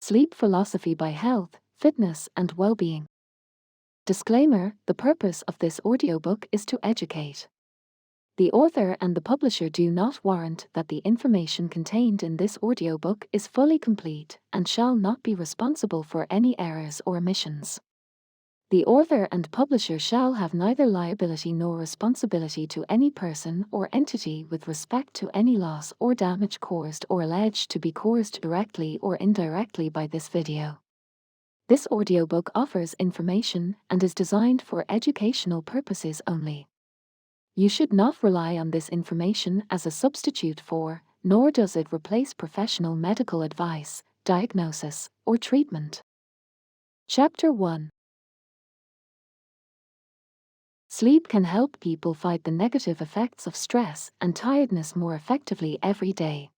Sleep Philosophy by Health, Fitness and Well-Being. Disclaimer: the purpose of this audiobook is to educate. The author and the publisher do not warrant that the information contained in this audiobook is fully complete and shall not be responsible for any errors or omissions. The author and publisher shall have neither liability nor responsibility to any person or entity with respect to any loss or damage caused or alleged to be caused directly or indirectly by this video. This audiobook offers information and is designed for educational purposes only. You should not rely on this information as a substitute for, nor does it replace professional medical advice, diagnosis, or treatment. Chapter 1. Sleep can help people fight the negative effects of stress and tiredness more effectively every day.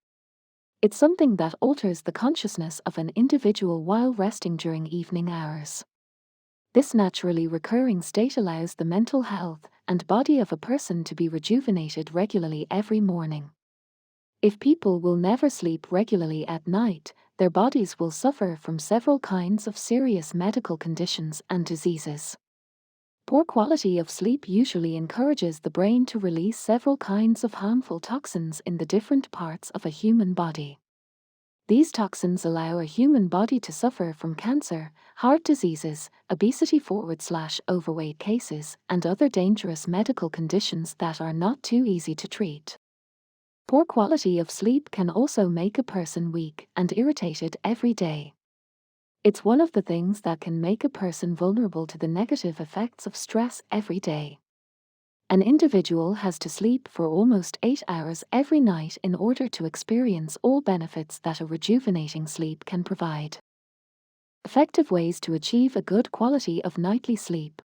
It's something that alters the consciousness of an individual while resting during evening hours. This naturally recurring state allows the mental health and body of a person to be rejuvenated regularly every morning. If people will never sleep regularly at night, their bodies will suffer from several kinds of serious medical conditions and diseases. Poor quality of sleep usually encourages the brain to release several kinds of harmful toxins in the different parts of a human body. These toxins allow a human body to suffer from cancer, heart diseases, obesity/overweight cases, and other dangerous medical conditions that are not too easy to treat. Poor quality of sleep can also make a person weak and irritated every day. It's one of the things that can make a person vulnerable to the negative effects of stress every day. An individual has to sleep for almost 8 hours every night in order to experience all benefits that a rejuvenating sleep can provide. Effective ways to achieve a good quality of nightly sleep.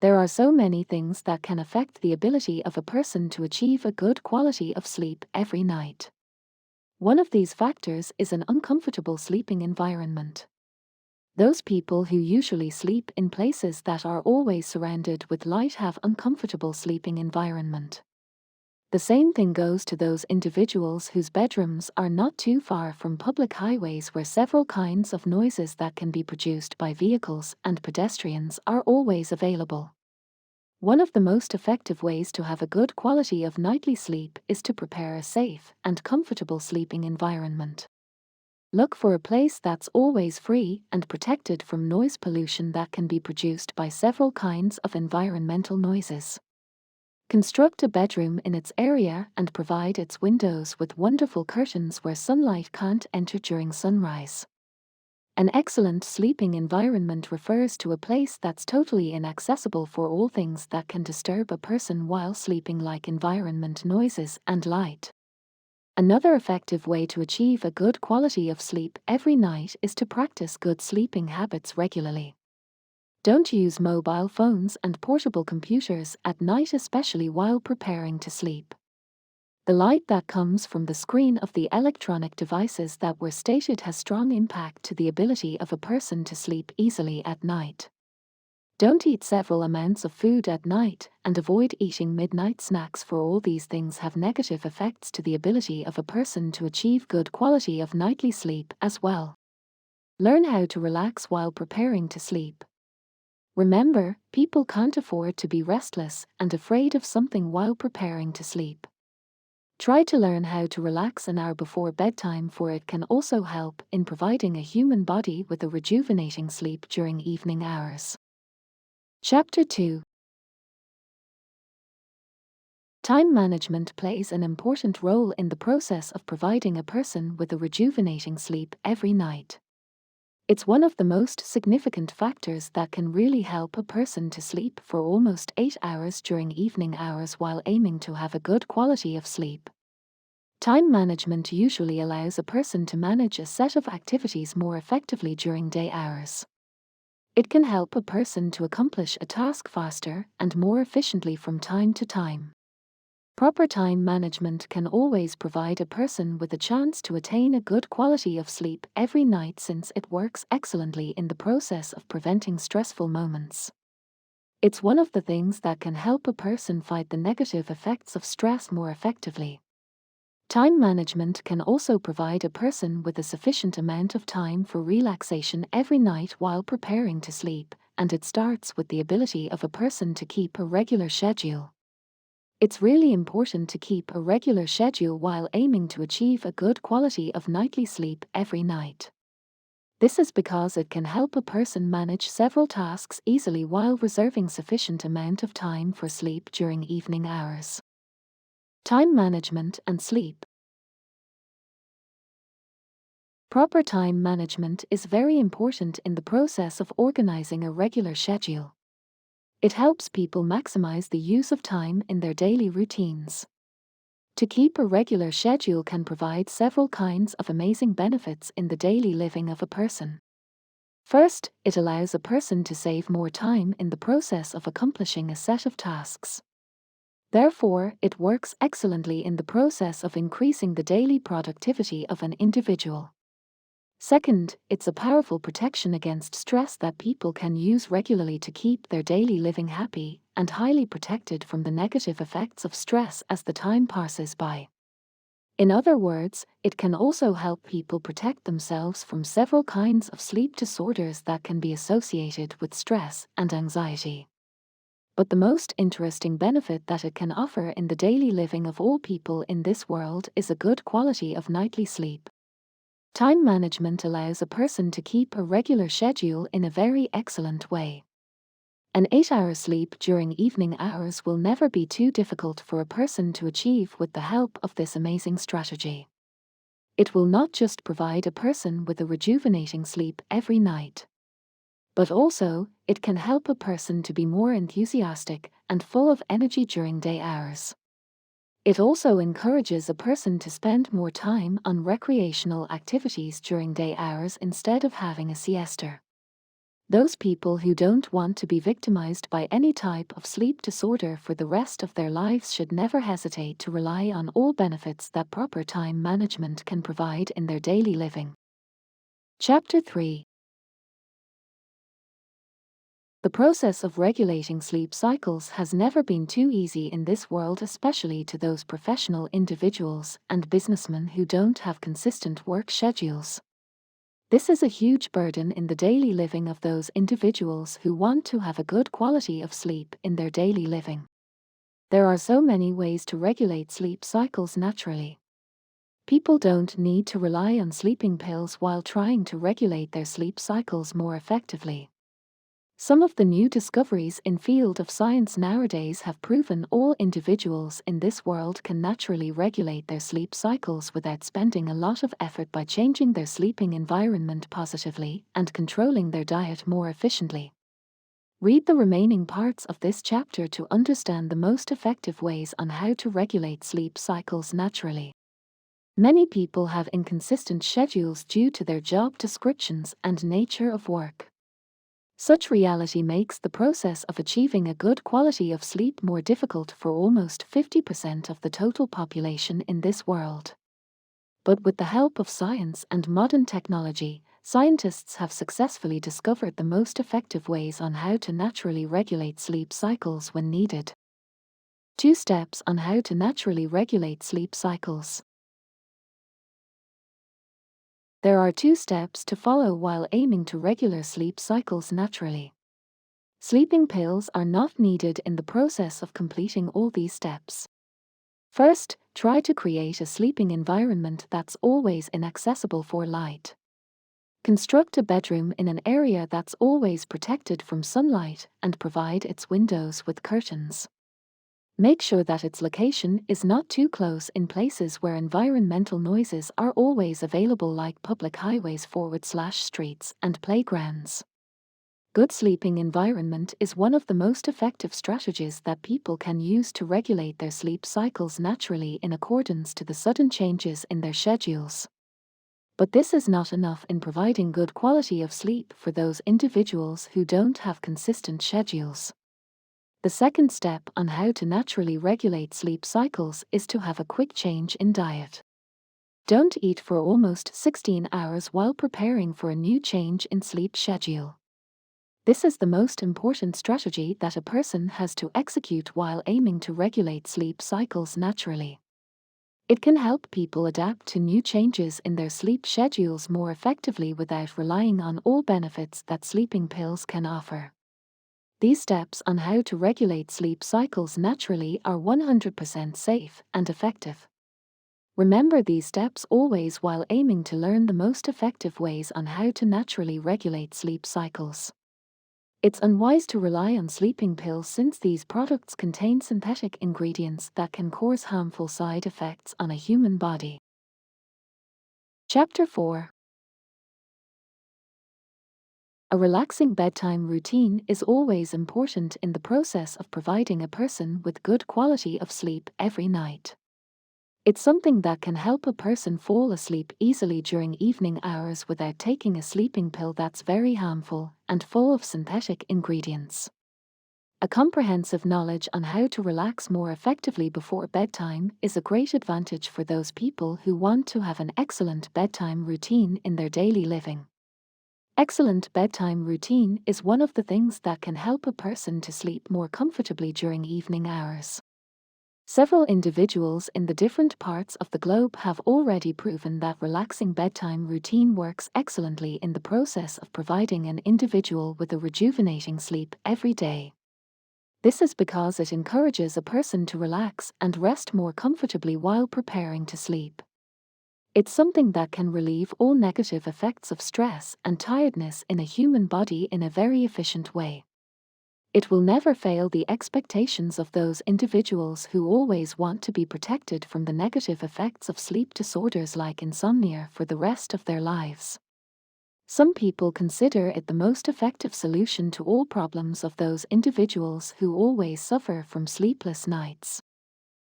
There are so many things that can affect the ability of a person to achieve a good quality of sleep every night. One of these factors is an uncomfortable sleeping environment. Those people who usually sleep in places that are always surrounded with light have uncomfortable sleeping environment. The same thing goes to those individuals whose bedrooms are not too far from public highways where several kinds of noises that can be produced by vehicles and pedestrians are always available. One of the most effective ways to have a good quality of nightly sleep is to prepare a safe and comfortable sleeping environment. Look for a place that's always free and protected from noise pollution that can be produced by several kinds of environmental noises. Construct a bedroom in its area and provide its windows with wonderful curtains where sunlight can't enter during sunrise. An excellent sleeping environment refers to a place that's totally inaccessible for all things that can disturb a person while sleeping, like environment noises and light. Another effective way to achieve a good quality of sleep every night is to practice good sleeping habits regularly. Don't use mobile phones and portable computers at night, especially while preparing to sleep. The light that comes from the screen of the electronic devices that were stated has strong impact to the ability of a person to sleep easily at night. Don't eat several amounts of food at night and avoid eating midnight snacks, for all these things have negative effects to the ability of a person to achieve good quality of nightly sleep as well. Learn how to relax while preparing to sleep. Remember, people can't afford to be restless and afraid of something while preparing to sleep. Try to learn how to relax an hour before bedtime, for it can also help in providing a human body with a rejuvenating sleep during evening hours. Chapter 2. Time management plays an important role in the process of providing a person with a rejuvenating sleep every night. It's one of the most significant factors that can really help a person to sleep for almost 8 hours during evening hours while aiming to have a good quality of sleep. Time management usually allows a person to manage a set of activities more effectively during day hours. It can help a person to accomplish a task faster and more efficiently from time to time. Proper time management can always provide a person with a chance to attain a good quality of sleep every night, since it works excellently in the process of preventing stressful moments. It's one of the things that can help a person fight the negative effects of stress more effectively. Time management can also provide a person with a sufficient amount of time for relaxation every night while preparing to sleep, and it starts with the ability of a person to keep a regular schedule. It's really important to keep a regular schedule while aiming to achieve a good quality of nightly sleep every night. This is because it can help a person manage several tasks easily while reserving sufficient amount of time for sleep during evening hours. Time management and sleep. Proper time management is very important in the process of organizing a regular schedule. It helps people maximize the use of time in their daily routines. To keep a regular schedule can provide several kinds of amazing benefits in the daily living of a person. First, it allows a person to save more time in the process of accomplishing a set of tasks. Therefore, it works excellently in the process of increasing the daily productivity of an individual. Second, it's a powerful protection against stress that people can use regularly to keep their daily living happy and highly protected from the negative effects of stress as the time passes by. In other words, it can also help people protect themselves from several kinds of sleep disorders that can be associated with stress and anxiety. But the most interesting benefit that it can offer in the daily living of all people in this world is a good quality of nightly sleep. Time management allows a person to keep a regular schedule in a very excellent way. An 8-hour sleep during evening hours will never be too difficult for a person to achieve with the help of this amazing strategy. It will not just provide a person with a rejuvenating sleep every night, but also, it can help a person to be more enthusiastic and full of energy during day hours. It also encourages a person to spend more time on recreational activities during day hours instead of having a siesta. Those people who don't want to be victimized by any type of sleep disorder for the rest of their lives should never hesitate to rely on all benefits that proper time management can provide in their daily living. Chapter 3. The process of regulating sleep cycles has never been too easy in this world, especially to those professional individuals and businessmen who don't have consistent work schedules. This is a huge burden in the daily living of those individuals who want to have a good quality of sleep in their daily living. There are so many ways to regulate sleep cycles naturally. People don't need to rely on sleeping pills while trying to regulate their sleep cycles more effectively. Some of the new discoveries in field of science nowadays have proven all individuals in this world can naturally regulate their sleep cycles without spending a lot of effort by changing their sleeping environment positively and controlling their diet more efficiently. Read the remaining parts of this chapter to understand the most effective ways on how to regulate sleep cycles naturally. Many people have inconsistent schedules due to their job descriptions and nature of work. Such reality makes the process of achieving a good quality of sleep more difficult for almost 50% of the total population in this world. But with the help of science and modern technology, scientists have successfully discovered the most effective ways on how to naturally regulate sleep cycles when needed. 2 steps on how to naturally regulate sleep cycles. There are 2 steps to follow while aiming to regular sleep cycles naturally. Sleeping pills are not needed in the process of completing all these steps. First, try to create a sleeping environment that's always inaccessible for light. Construct a bedroom in an area that's always protected from sunlight and provide its windows with curtains. Make sure that its location is not too close in places where environmental noises are always available, like public highways/streets and playgrounds. Good sleeping environment is one of the most effective strategies that people can use to regulate their sleep cycles naturally in accordance to the sudden changes in their schedules. But this is not enough in providing good quality of sleep for those individuals who don't have consistent schedules. The second step on how to naturally regulate sleep cycles is to have a quick change in diet. Don't eat for almost 16 hours while preparing for a new change in sleep schedule. This is the most important strategy that a person has to execute while aiming to regulate sleep cycles naturally. It can help people adapt to new changes in their sleep schedules more effectively without relying on all benefits that sleeping pills can offer. These steps on how to regulate sleep cycles naturally are 100% safe and effective. Remember these steps always while aiming to learn the most effective ways on how to naturally regulate sleep cycles. It's unwise to rely on sleeping pills since these products contain synthetic ingredients that can cause harmful side effects on a human body. Chapter 4. A relaxing bedtime routine is always important in the process of providing a person with good quality of sleep every night. It's something that can help a person fall asleep easily during evening hours without taking a sleeping pill that's very harmful and full of synthetic ingredients. A comprehensive knowledge on how to relax more effectively before bedtime is a great advantage for those people who want to have an excellent bedtime routine in their daily living. Excellent bedtime routine is one of the things that can help a person to sleep more comfortably during evening hours. Several individuals in the different parts of the globe have already proven that relaxing bedtime routine works excellently in the process of providing an individual with a rejuvenating sleep every day. This is because it encourages a person to relax and rest more comfortably while preparing to sleep. It's something that can relieve all negative effects of stress and tiredness in a human body in a very efficient way. It will never fail the expectations of those individuals who always want to be protected from the negative effects of sleep disorders like insomnia for the rest of their lives. Some people consider it the most effective solution to all problems of those individuals who always suffer from sleepless nights.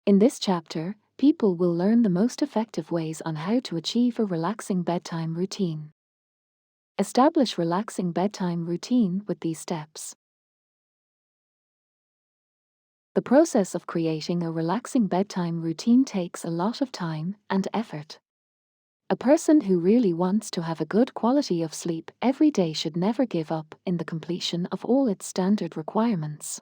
In this chapter, people will learn the most effective ways on how to achieve a relaxing bedtime routine. Establish relaxing bedtime routine with these steps. The process of creating a relaxing bedtime routine takes a lot of time and effort. A person who really wants to have a good quality of sleep every day should never give up in the completion of all its standard requirements.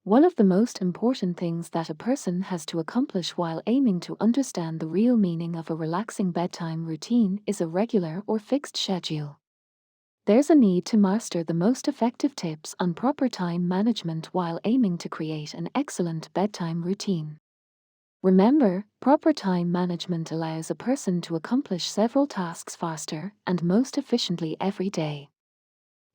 One of the most important things that a person has to accomplish while aiming to understand the real meaning of a relaxing bedtime routine is a regular or fixed schedule. There's a need to master the most effective tips on proper time management while aiming to create an excellent bedtime routine. Remember, proper time management allows a person to accomplish several tasks faster and most efficiently every day.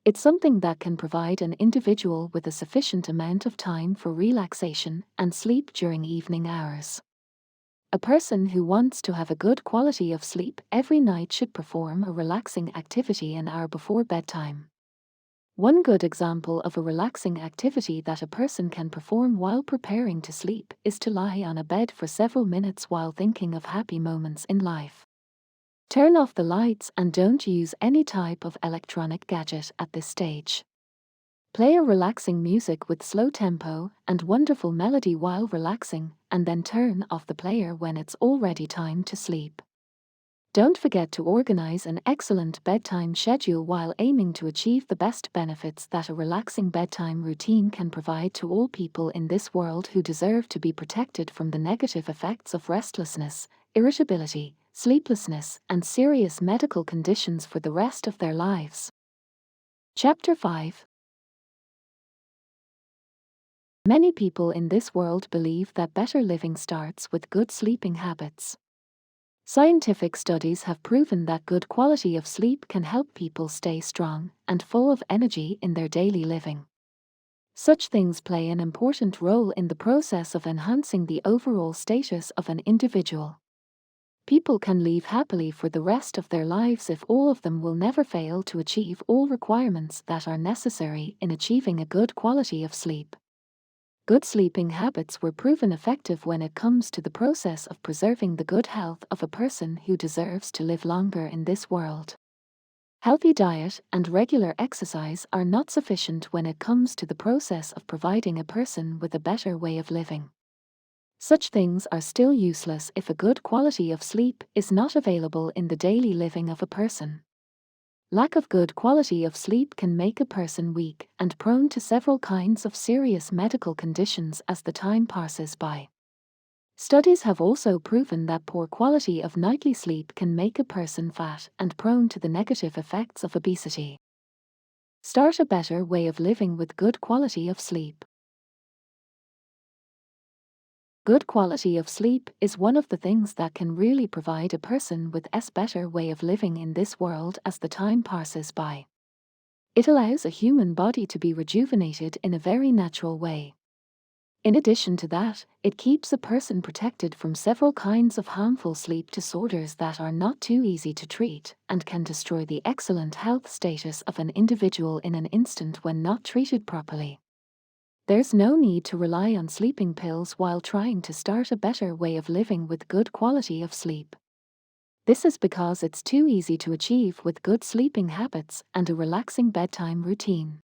It's something that can provide an individual with a sufficient amount of time for relaxation and sleep during evening hours. A person who wants to have a good quality of sleep every night should perform a relaxing activity an hour before bedtime. One good example of a relaxing activity that a person can perform while preparing to sleep is to lie on a bed for several minutes while thinking of happy moments in life. Turn off the lights and don't use any type of electronic gadget at this stage. Play a relaxing music with slow tempo and wonderful melody while relaxing, and then turn off the player when it's already time to sleep. Don't forget to organize an excellent bedtime schedule while aiming to achieve the best benefits that a relaxing bedtime routine can provide to all people in this world who deserve to be protected from the negative effects of restlessness, irritability, sleeplessness, and serious medical conditions for the rest of their lives. Chapter 5. Many people in this world believe that better living starts with good sleeping habits. Scientific studies have proven that good quality of sleep can help people stay strong and full of energy in their daily living. Such things play an important role in the process of enhancing the overall status of an individual. People can live happily for the rest of their lives if all of them will never fail to achieve all requirements that are necessary in achieving a good quality of sleep. Good sleeping habits were proven effective when it comes to the process of preserving the good health of a person who deserves to live longer in this world. Healthy diet and regular exercise are not sufficient when it comes to the process of providing a person with a better way of living. Such things are still useless if a good quality of sleep is not available in the daily living of a person. Lack of good quality of sleep can make a person weak and prone to several kinds of serious medical conditions as the time passes by. Studies have also proven that poor quality of nightly sleep can make a person fat and prone to the negative effects of obesity. Start a better way of living with good quality of sleep. Good quality of sleep is one of the things that can really provide a person with a better way of living in this world as the time passes by. It allows a human body to be rejuvenated in a very natural way. In addition to that, it keeps a person protected from several kinds of harmful sleep disorders that are not too easy to treat and can destroy the excellent health status of an individual in an instant when not treated properly. There's no need to rely on sleeping pills while trying to start a better way of living with good quality of sleep. This is because it's too easy to achieve with good sleeping habits and a relaxing bedtime routine.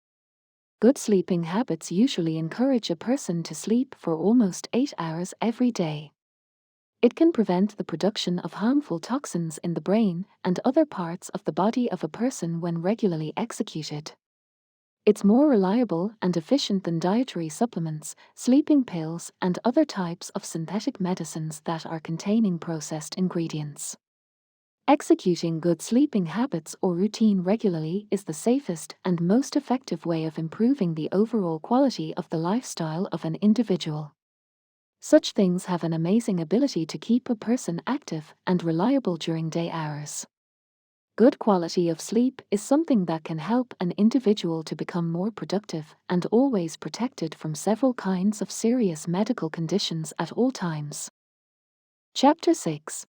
Good sleeping habits usually encourage a person to sleep for almost 8 hours every day. It can prevent the production of harmful toxins in the brain and other parts of the body of a person when regularly executed. It's more reliable and efficient than dietary supplements, sleeping pills, and other types of synthetic medicines that are containing processed ingredients. Executing good sleeping habits or routine regularly is the safest and most effective way of improving the overall quality of the lifestyle of an individual. Such things have an amazing ability to keep a person active and reliable during day hours. Good quality of sleep is something that can help an individual to become more productive and always protected from several kinds of serious medical conditions at all times. Chapter 6.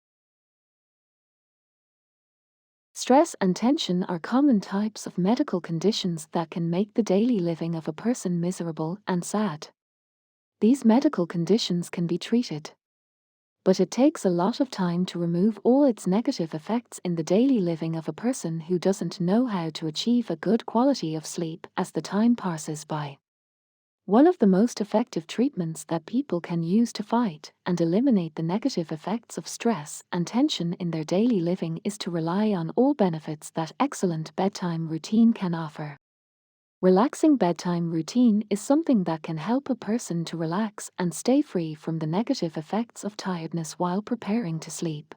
Stress and tension are common types of medical conditions that can make the daily living of a person miserable and sad. These medical conditions can be treated, but it takes a lot of time to remove all its negative effects in the daily living of a person who doesn't know how to achieve a good quality of sleep as the time passes by. One of the most effective treatments that people can use to fight and eliminate the negative effects of stress and tension in their daily living is to rely on all benefits that excellent bedtime routine can offer. Relaxing bedtime routine is something that can help a person to relax and stay free from the negative effects of tiredness while preparing to sleep.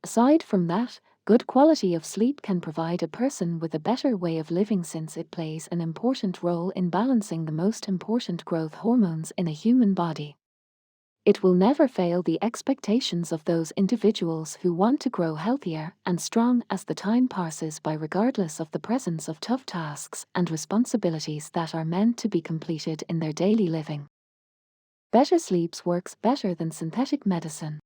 Aside from that, good quality of sleep can provide a person with a better way of living since it plays an important role in balancing the most important growth hormones in a human body. It will never fail the expectations of those individuals who want to grow healthier and strong as the time passes by, regardless of the presence of tough tasks and responsibilities that are meant to be completed in their daily living. Better sleep works better than synthetic medicine.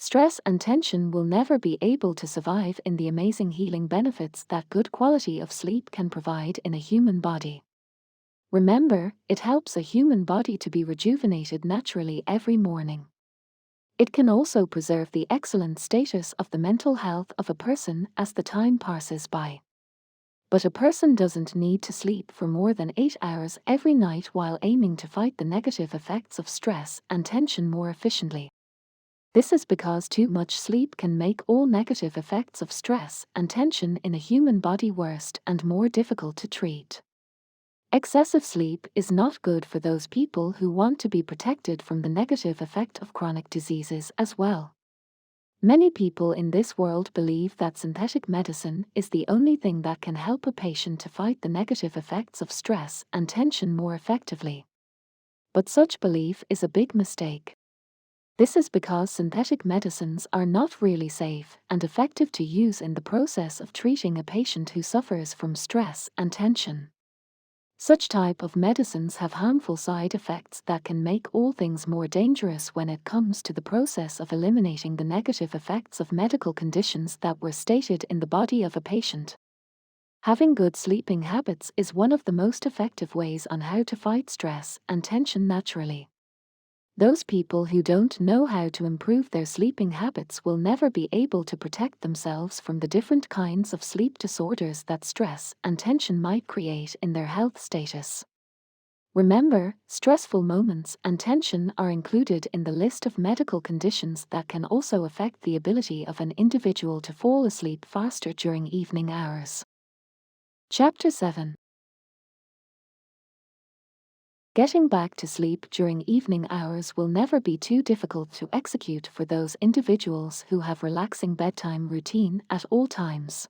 Stress and tension will never be able to survive in the amazing healing benefits that good quality of sleep can provide in a human body. Remember, it helps a human body to be rejuvenated naturally every morning. It can also preserve the excellent status of the mental health of a person as the time passes by. But a person doesn't need to sleep for more than 8 hours every night while aiming to fight the negative effects of stress and tension more efficiently. This is because too much sleep can make all negative effects of stress and tension in a human body worse and more difficult to treat. Excessive sleep is not good for those people who want to be protected from the negative effect of chronic diseases as well. Many people in this world believe that synthetic medicine is the only thing that can help a patient to fight the negative effects of stress and tension more effectively. But such belief is a big mistake. This is because synthetic medicines are not really safe and effective to use in the process of treating a patient who suffers from stress and tension. Such type of medicines have harmful side effects that can make all things more dangerous when it comes to the process of eliminating the negative effects of medical conditions that were stated in the body of a patient. Having good sleeping habits is one of the most effective ways on how to fight stress and tension naturally. Those people who don't know how to improve their sleeping habits will never be able to protect themselves from the different kinds of sleep disorders that stress and tension might create in their health status. Remember, stressful moments and tension are included in the list of medical conditions that can also affect the ability of an individual to fall asleep faster during evening hours. Chapter 7. Getting back to sleep during evening hours will never be too difficult to execute for those individuals who have relaxing bedtime routine at all times.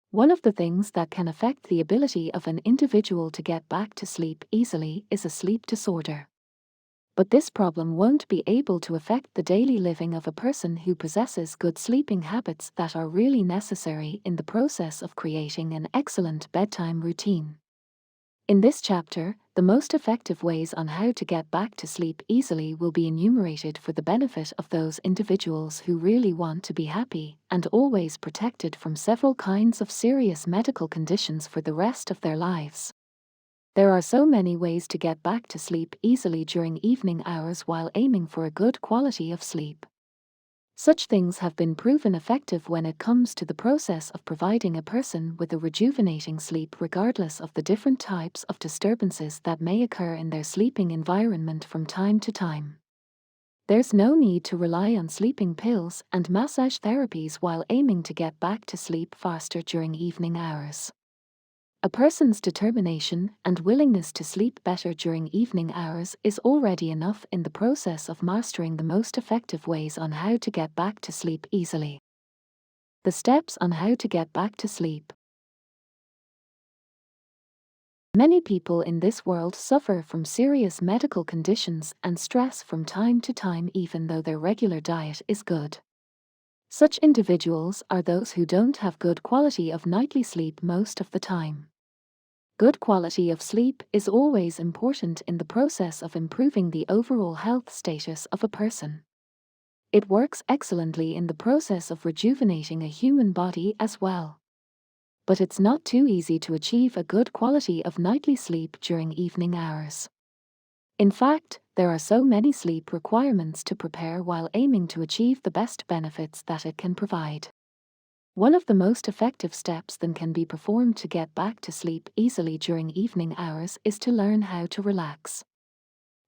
One of the things that can affect the ability of an individual to get back to sleep easily is a sleep disorder. But this problem won't be able to affect the daily living of a person who possesses good sleeping habits that are really necessary in the process of creating an excellent bedtime routine. In this chapter, the most effective ways on how to get back to sleep easily will be enumerated for the benefit of those individuals who really want to be happy and always protected from several kinds of serious medical conditions for the rest of their lives. There are so many ways to get back to sleep easily during evening hours while aiming for a good quality of sleep. Such things have been proven effective when it comes to the process of providing a person with a rejuvenating sleep regardless of the different types of disturbances that may occur in their sleeping environment from time to time. There's no need to rely on sleeping pills and massage therapies while aiming to get back to sleep faster during evening hours. A person's determination and willingness to sleep better during evening hours is already enough in the process of mastering the most effective ways on how to get back to sleep easily. The steps on how to get back to sleep. Many people in this world suffer from serious medical conditions and stress from time to time even though their regular diet is good. Such individuals are those who don't have good quality of nightly sleep most of the time. Good quality of sleep is always important in the process of improving the overall health status of a person. It works excellently in the process of rejuvenating a human body as well. But it's not too easy to achieve a good quality of nightly sleep during evening hours. In fact, there are so many sleep requirements to prepare while aiming to achieve the best benefits that it can provide. One of the most effective steps that can be performed to get back to sleep easily during evening hours is to learn how to relax.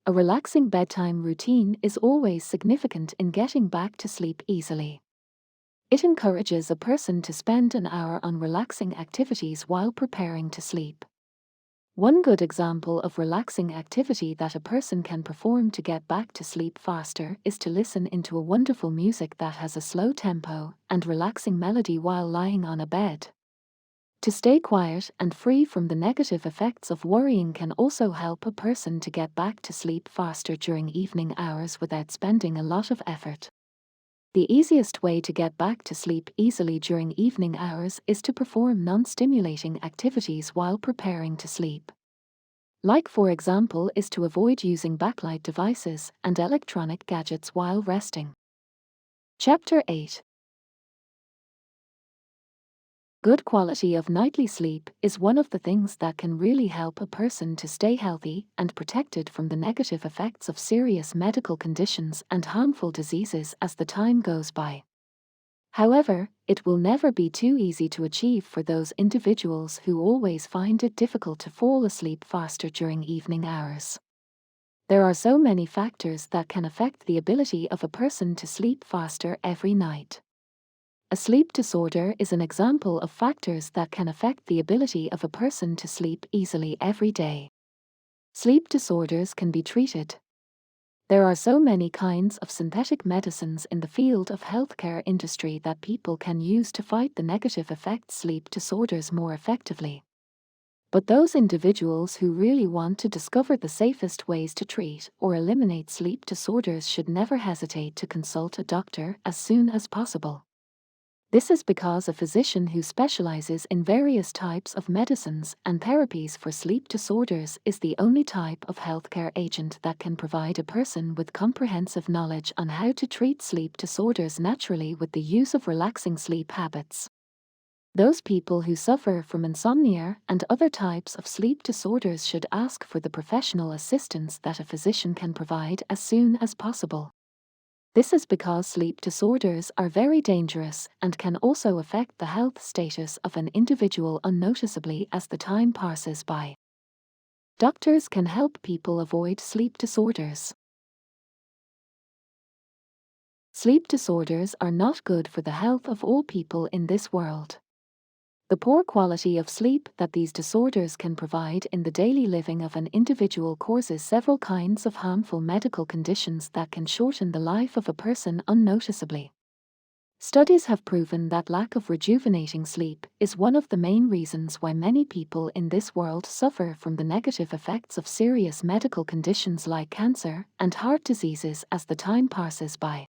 A relaxing bedtime routine is always significant in getting back to sleep easily. It encourages a person to spend an hour on relaxing activities while preparing to sleep. One good example of relaxing activity that a person can perform to get back to sleep faster is to listen into a wonderful music that has a slow tempo and relaxing melody while lying on a bed. To stay quiet and free from the negative effects of worrying can also help a person to get back to sleep faster during evening hours without spending a lot of effort. The easiest way to get back to sleep easily during evening hours is to perform non-stimulating activities while preparing to sleep. Like, for example, is to avoid using backlight devices and electronic gadgets while resting. Chapter 8. Good quality of nightly sleep is one of the things that can really help a person to stay healthy and protected from the negative effects of serious medical conditions and harmful diseases as the time goes by. However, it will never be too easy to achieve for those individuals who always find it difficult to fall asleep faster during evening hours. There are so many factors that can affect the ability of a person to sleep faster every night. A sleep disorder is an example of factors that can affect the ability of a person to sleep easily every day. Sleep disorders can be treated. There are so many kinds of synthetic medicines in the field of healthcare industry that people can use to fight the negative effects sleep disorders more effectively. But those individuals who really want to discover the safest ways to treat or eliminate sleep disorders should never hesitate to consult a doctor as soon as possible. This is because a physician who specializes in various types of medicines and therapies for sleep disorders is the only type of healthcare agent that can provide a person with comprehensive knowledge on how to treat sleep disorders naturally with the use of relaxing sleep habits. Those people who suffer from insomnia and other types of sleep disorders should ask for the professional assistance that a physician can provide as soon as possible. This is because sleep disorders are very dangerous and can also affect the health status of an individual unnoticeably as the time passes by. Doctors can help people avoid sleep disorders. Sleep disorders are not good for the health of all people in this world. The poor quality of sleep that these disorders can provide in the daily living of an individual causes several kinds of harmful medical conditions that can shorten the life of a person unnoticeably. Studies have proven that lack of rejuvenating sleep is one of the main reasons why many people in this world suffer from the negative effects of serious medical conditions like cancer and heart diseases as the time passes by.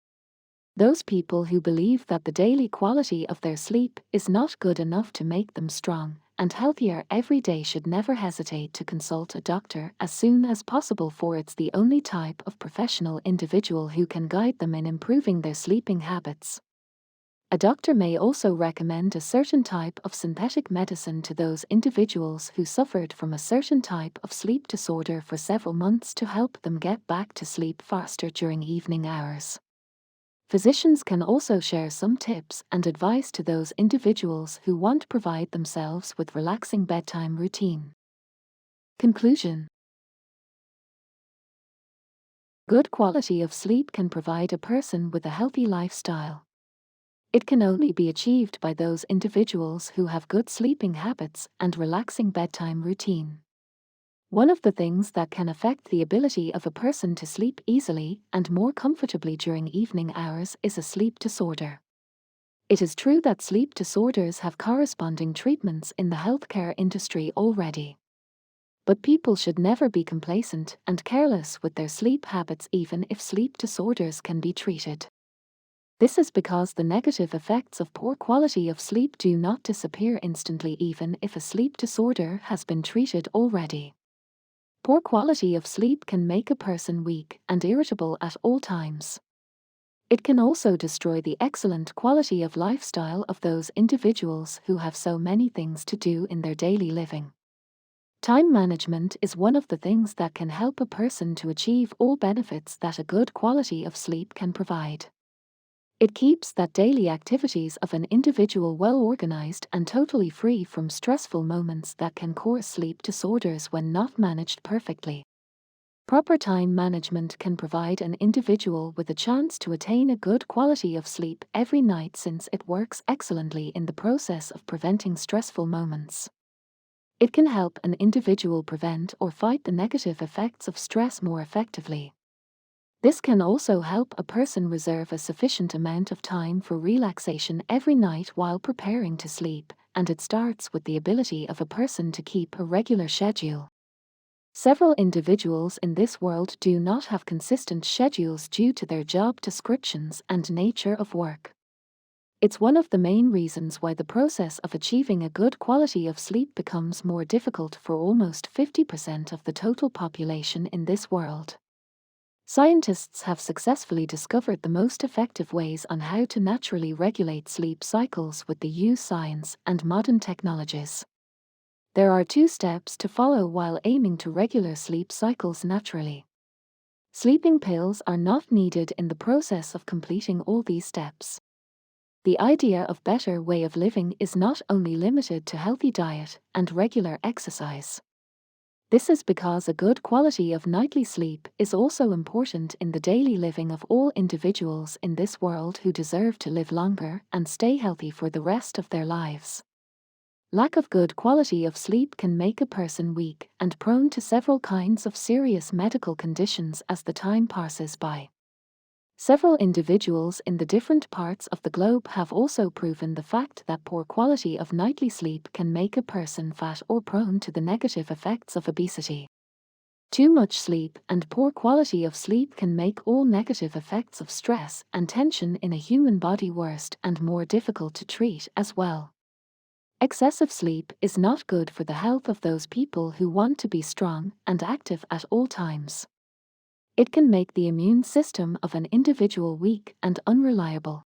Those people who believe that the daily quality of their sleep is not good enough to make them strong and healthier every day should never hesitate to consult a doctor as soon as possible, for it's the only type of professional individual who can guide them in improving their sleeping habits. A doctor may also recommend a certain type of synthetic medicine to those individuals who suffered from a certain type of sleep disorder for several months to help them get back to sleep faster during evening hours. Physicians can also share some tips and advice to those individuals who want to provide themselves with relaxing bedtime routine. Conclusion. Good quality of sleep can provide a person with a healthy lifestyle. It can only be achieved by those individuals who have good sleeping habits and relaxing bedtime routine. One of the things that can affect the ability of a person to sleep easily and more comfortably during evening hours is a sleep disorder. It is true that sleep disorders have corresponding treatments in the healthcare industry already. But people should never be complacent and careless with their sleep habits, even if sleep disorders can be treated. This is because the negative effects of poor quality of sleep do not disappear instantly even if a sleep disorder has been treated already. Poor quality of sleep can make a person weak and irritable at all times. It can also destroy the excellent quality of lifestyle of those individuals who have so many things to do in their daily living. Time management is one of the things that can help a person to achieve all benefits that a good quality of sleep can provide. It keeps that daily activities of an individual well organized and totally free from stressful moments that can cause sleep disorders when not managed perfectly. Proper time management can provide an individual with a chance to attain a good quality of sleep every night, since it works excellently in the process of preventing stressful moments. It can help an individual prevent or fight the negative effects of stress more effectively. This can also help a person reserve a sufficient amount of time for relaxation every night while preparing to sleep, and it starts with the ability of a person to keep a regular schedule. Several individuals in this world do not have consistent schedules due to their job descriptions and nature of work. It's one of the main reasons why the process of achieving a good quality of sleep becomes more difficult for almost 50% of the total population in this world. Scientists have successfully discovered the most effective ways on how to naturally regulate sleep cycles with the use science and modern technologies. There are 2 steps to follow while aiming to regular sleep cycles naturally. Sleeping pills are not needed in the process of completing all these steps. The idea of better way of living is not only limited to healthy diet and regular exercise. This is because a good quality of nightly sleep is also important in the daily living of all individuals in this world who deserve to live longer and stay healthy for the rest of their lives. Lack of good quality of sleep can make a person weak and prone to several kinds of serious medical conditions as the time passes by. Several individuals in the different parts of the globe have also proven the fact that poor quality of nightly sleep can make a person fat or prone to the negative effects of obesity. Too much sleep and poor quality of sleep can make all negative effects of stress and tension in a human body worse and more difficult to treat as well. Excessive sleep is not good for the health of those people who want to be strong and active at all times. It can make the immune system of an individual weak and unreliable.